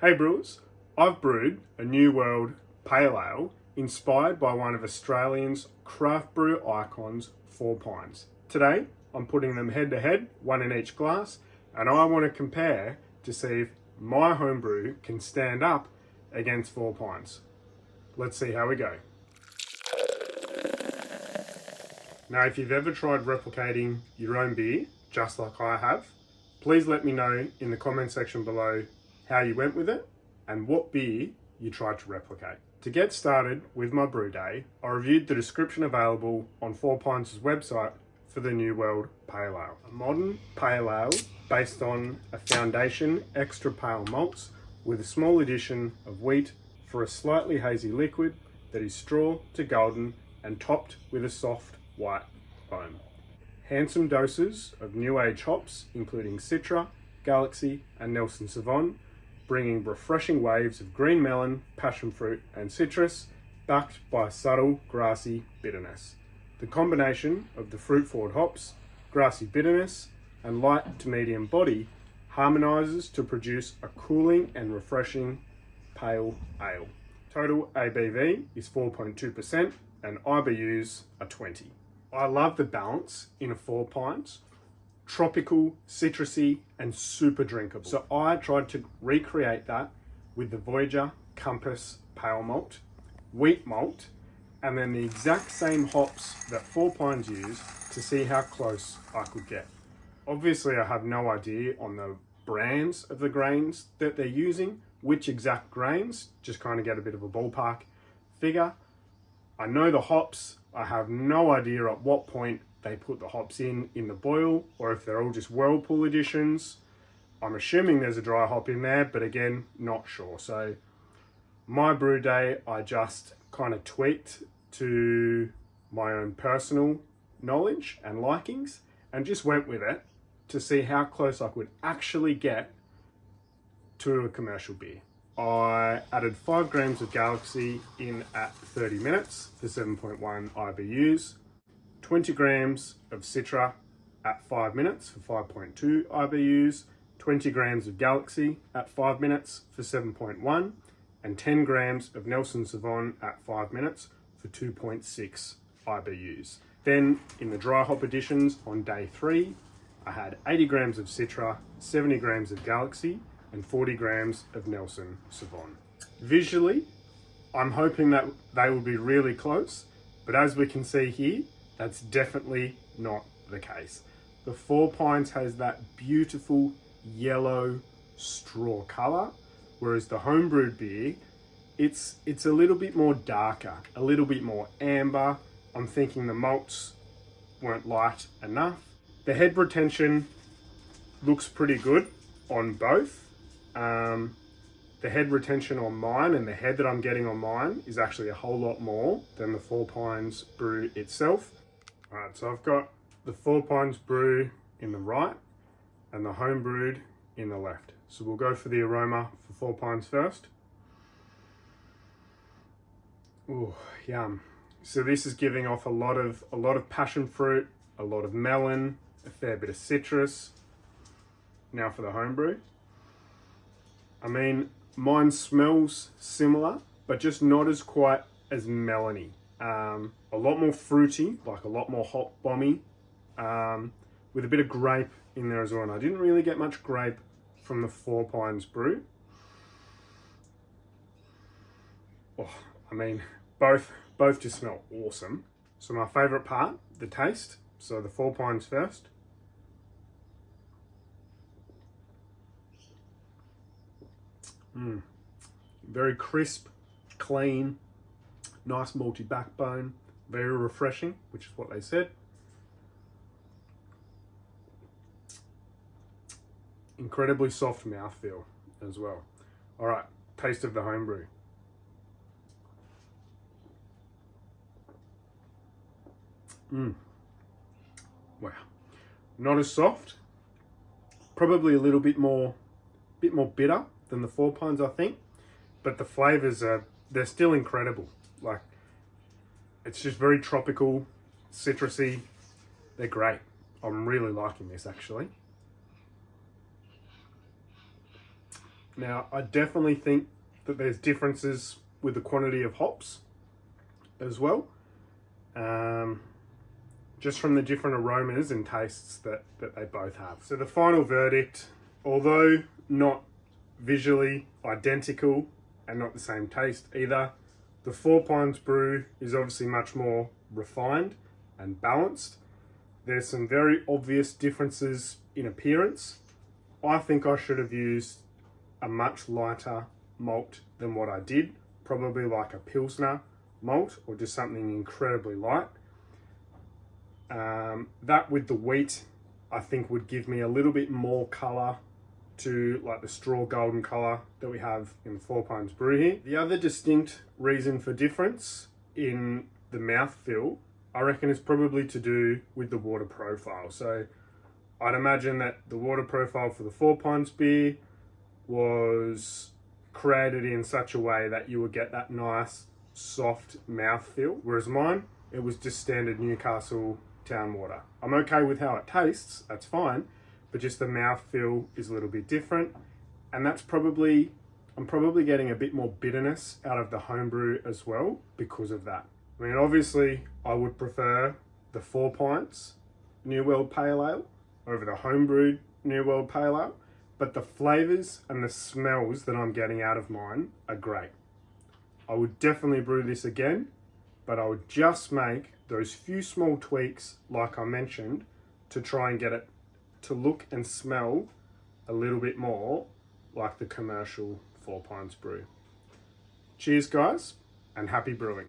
Hey brewers, I've brewed a New World Pale Ale inspired by one of Australian's craft brew icons, 4 Pines. Today, I'm putting them head to head, one in each glass, and I want to compare to see if my homebrew can stand up against 4 Pines. Let's see how we go. Now, if you've ever tried replicating your own beer, just like I have, please let me know in the comment section below how you went with it and what beer you tried to replicate. To get started with my brew day, I reviewed the description available on 4 Pines' website for the New World Pale Ale. A modern pale ale based on a foundation extra pale malts with a small addition of wheat for a slightly hazy liquid that is straw to golden and topped with a soft white foam. Handsome doses of new age hops including Citra, Galaxy and Nelson Sauvin, bringing refreshing waves of green melon, passionfruit and citrus, backed by subtle grassy bitterness. The combination of the fruit-forward hops, grassy bitterness and light to medium body harmonizes to produce a cooling and refreshing pale ale. Total ABV is 4.2% and IBUs are 20. I love the balance in a 4 Pines. Tropical, citrusy, and super drinkable. So I tried to recreate that with the Voyager Compass Pale Malt, wheat malt, and then the exact same hops that 4 Pines use to see how close I could get. Obviously, I have no idea on the brands of the grains that they're using, which exact grains, just kind of get a bit of a ballpark figure. I know the hops, I have no idea at what point they put the hops in the boil or if they're all just Whirlpool additions. I'm assuming there's a dry hop in there, but again, not sure. So my brew day, I just kind of tweaked to my own personal knowledge and likings and just went with it to see how close I could actually get to a commercial beer. I added 5 grams of Galaxy in at 30 minutes for 7.1 IBUs. 20 grams of Citra at 5 minutes for 5.2 IBUs, 20 grams of Galaxy at 5 minutes for 7.1, and 10 grams of Nelson Sauvin at 5 minutes for 2.6 IBUs. Then in the dry hop additions on day 3, I had 80 grams of Citra, 70 grams of Galaxy, and 40 grams of Nelson Sauvin. Visually, I'm hoping that they will be really close, but as we can see here, that's definitely not the case. The 4 Pines has that beautiful yellow straw color, whereas the homebrewed beer, it's a little bit more darker, a little bit more amber. I'm thinking the malts weren't light enough. The head retention looks pretty good on both. The head retention on mine and the head that I'm getting on mine is actually a whole lot more than the 4 Pines brew itself. Alright, so I've got the 4 Pines brew in the right and the homebrewed in the left. So we'll go for the aroma for 4 Pines first. Ooh, yum. So this is giving off a lot of passion fruit, a lot of melon, a fair bit of citrus. Now for the homebrew. I mean, mine smells similar, but just not as quite as melony. A lot more fruity, like a lot more hop bomby, with a bit of grape in there as well. And I didn't really get much grape from the 4 Pines brew. Oh, I mean, both just smell awesome. So my favorite part, the taste. So the 4 Pines first. Very crisp, clean, nice malty backbone, very refreshing, which is what they said. Incredibly soft mouthfeel as well. All right, taste of the homebrew. Wow, not as soft. Probably a little bit more bitter than the 4 Pines, I think. But the flavors they're still incredible. Like, it's just very tropical, citrusy. They're great. I'm really liking this actually. Now, I definitely think that there's differences with the quantity of hops as well. Just from the different aromas and tastes that they both have. So the final verdict, although not visually identical and not the same taste either, the 4 Pines Brew is obviously much more refined and balanced. There's some very obvious differences in appearance. I think I should have used a much lighter malt than what I did, probably like a Pilsner malt or just something incredibly light. That with the wheat, I think would give me a little bit more colour to like the straw golden colour that we have in the 4 Pines Brew here. The other distinct reason for difference in the mouthfeel, I reckon, is probably to do with the water profile. So I'd imagine that the water profile for the 4 Pines beer was created in such a way that you would get that nice soft mouthfeel, whereas mine, it was just standard Newcastle town water. I'm okay with how it tastes, that's fine, but just the mouthfeel is a little bit different, and that's probably, I'm probably getting a bit more bitterness out of the homebrew as well because of that. I mean, obviously I would prefer the 4 Pints New World Pale Ale over the homebrewed New World Pale Ale, but the flavours and the smells that I'm getting out of mine are great. I would definitely brew this again, but I would just make those few small tweaks, like I mentioned, to try and get it to look and smell a little bit more like the commercial 4 Pines Brew. Cheers, guys, and happy brewing.